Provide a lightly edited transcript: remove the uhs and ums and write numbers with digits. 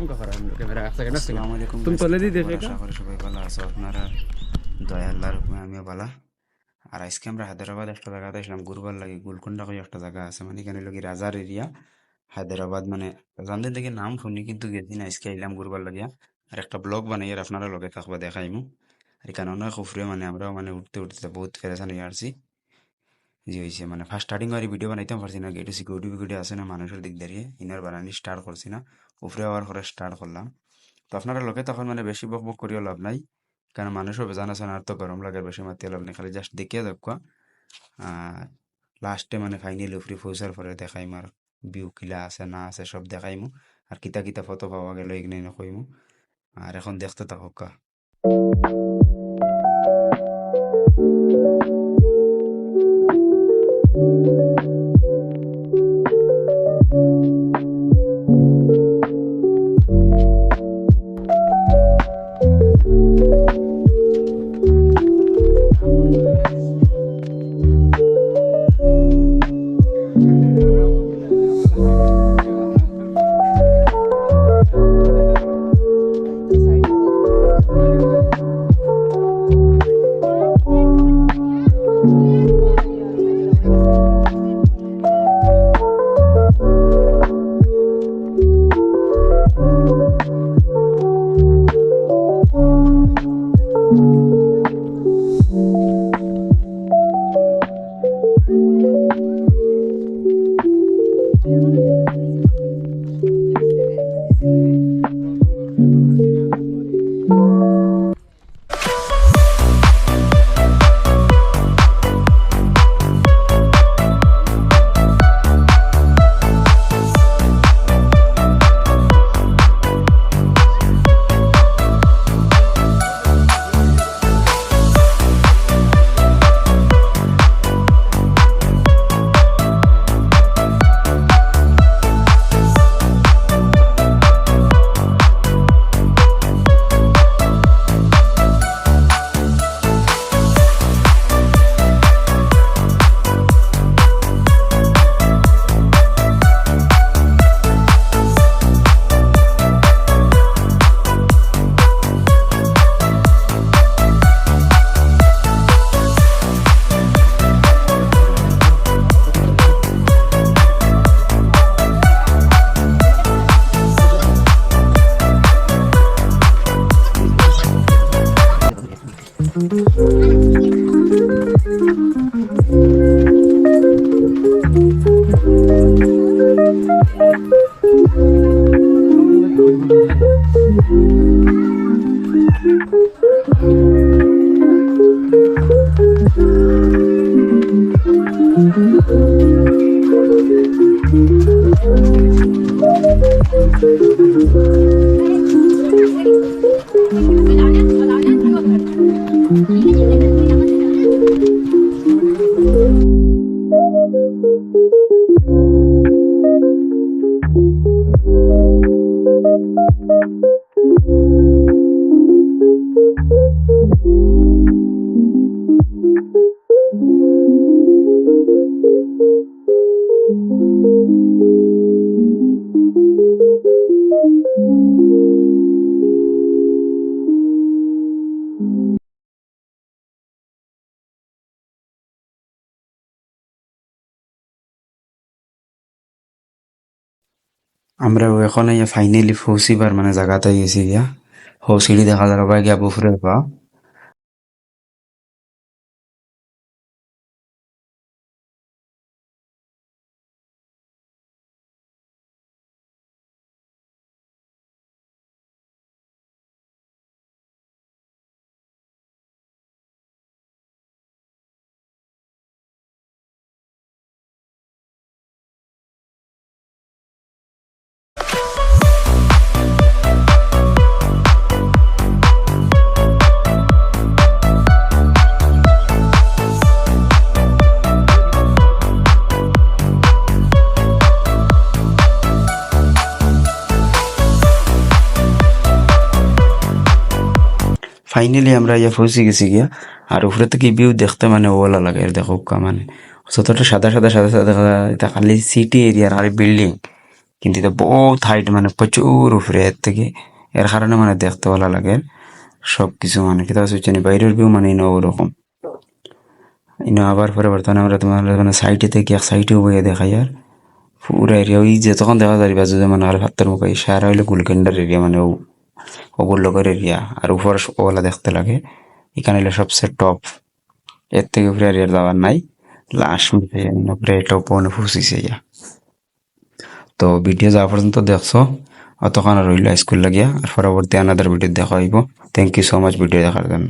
Camera এক second আসসালামু আলাইকুম তুমি গাইস, তোলে দি কি খবর? দেখে আশা করি সবাই ভালো আছো। আপনারা দয়া আল্লাহর হুকুমে আমিও ভালো। আর আজকে আমরা হায়দ্রাবাদ একটা জায়গাতে আসলাম ঘুরবার লাগি। গোলকুন্ডা কই একটা জায়গা আছে, মানে এখানে লগি রাজার এরিয়া হায়দ্রাবাদ, মানে জানতে থেকে নাম শুনি কিন্তু গেছি না। আজকে আইলাম ঘুরবার লাগিয়া আর একটা ব্লগ বানাই আর আপনারা লগে থাকবা দেখাইমু। আর এখানে অনেক উফরে মানে আমরাও মানে উঠতে উঠতে বহুত ফেরেশান হয়ে আসছি। যে হয়েছে মানে ফার্স্ট স্টার্টিং আর ভিডিও বানাইতাম পারছি না, গেটে সিকিউরিটি ফিকিউরিটি আছে না, মানুষের দিক দাঁড়িয়ে ইনার বানানি স্টার্ট করছি না, উপরে হওয়ার পরে স্টার্ট করলাম। তো আপনারা লোকে তখন মানে বেশি বক বক করিও লাভ নাই, কারণ মানুষও বেজান আছে না, আর তো গরম লাগে বেশি মাতি লাভ নেই, খালি জাস্ট দেখিয়ে দেখবা। আর লাস্টে মানে ফাইনালি উপরে পৌঁছার পরে দেখাইম আর ভিউ কিলা আছে না আছে সব দেখাইমু। আর কিতা কিতা ফটো পাওয়া গেল এগুলো নকইমু। আর এখন দেখতে থাকা। আমরা এখন ফাইনালি পৌঁছিবার মানে জায়গাতে গেছি গিয়া। হো সিঁড়ি দেখা যাবে গিয়া বুফরে পা। ফাইনালি আমরা পৌঁছে গেছি গিয়া। আর উপরে থেকে ভিউ দেখতে মানে ওলা লাগে, দেখো মানে যতটা সাদা সাদা সাদা সাদা দেখা যায়, এটা খালি সিটি এরিয়ার খালি বিল্ডিং। কিন্তু এটা বহুত হাইট, মানে প্রচুর উপরে এর থেকে। এর কারণে মানে দেখতে ভালো লাগে সব কিছু, মানে কিতা হচ্ছে বাইরের ভিউ মানে ইনো ওরকম। ইনো আবার পরে বর্তমানে আমরা তোমার মানে সাইডে থেকে এক সাইডেও বইয়ে দেখাই আর পুরা এরিয়া ওই যে তখন দেখা যায় বাজু যে মানে আর হাতের মুখে সারা হইলো গুলকেন্ডার এরিয়া, মানে ওগুর লগের এরিয়া আর উপর ওগুলা দেখতে লাগে। এখানে হইলো সবচেয়ে টপ, এর থেকে উপরে এরিয়া যাওয়ার নাই। লাস্ট মিশে উপরে টপ পৌনে পৌঁছিছে ইয়া। তো ভিডিও যা পর্যন্ত দেখছো অতক্ষণ রইল স্কুল লাগিয়া, আর পরবর্তী আনাদার ভিডিও দেখা হইব। Thank you so much video দেখার জন্য।